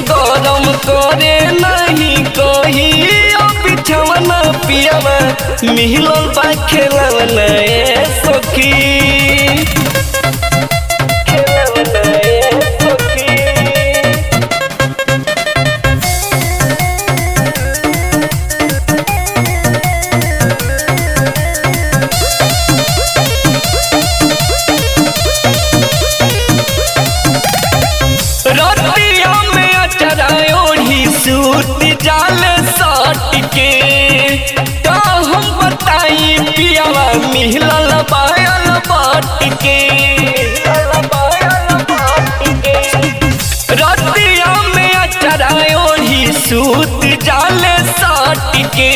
तो गरम करे नहीं कही बिछवना पियावा मिलल बा खेलवना ए सखी रतिया में अचरा ओढ़ी सूत जाल सट के तो हम बताई पियावा मिलल बायल बाट के रतिया में अचरा ओढ़ी सूत जाल सट के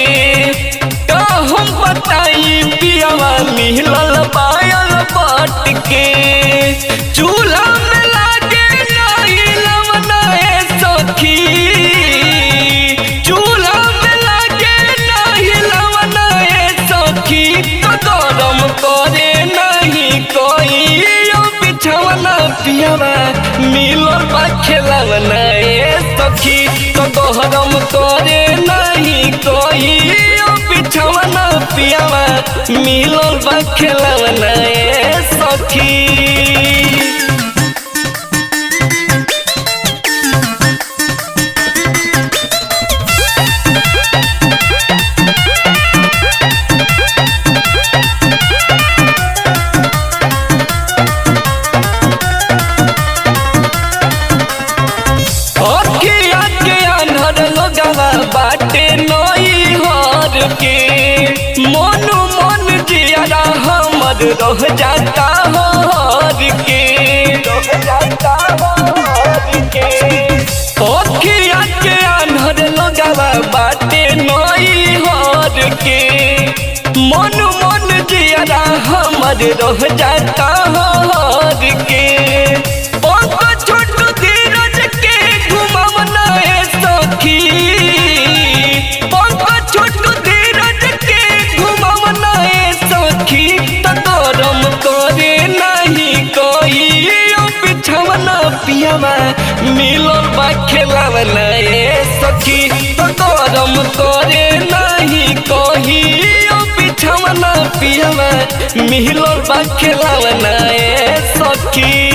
तो हम बताई पियावा मिलल बायल बाट के चूल्हा में चूल्हा में लागे नहीं लवना ए सखी तो गरम करे नहीं कोई बिछवना पियावा मिलल बा खेलवना ए सखी तो गरम करे नहीं कोई बिछवना पियावा मिलल बा खेलवना ए सखी बाटे नई हर के मन मन जियारा हमर रह जाता हर के अखिया के आन्हर लगावा बाटे नई हर के मन मन जियारा हमर रह जाता हर के पियावा मिलल बा खेलवना ए सखी तो गरम करे नहीं कही बिछवना पियावा मिलल बा खेलवना ए सखी।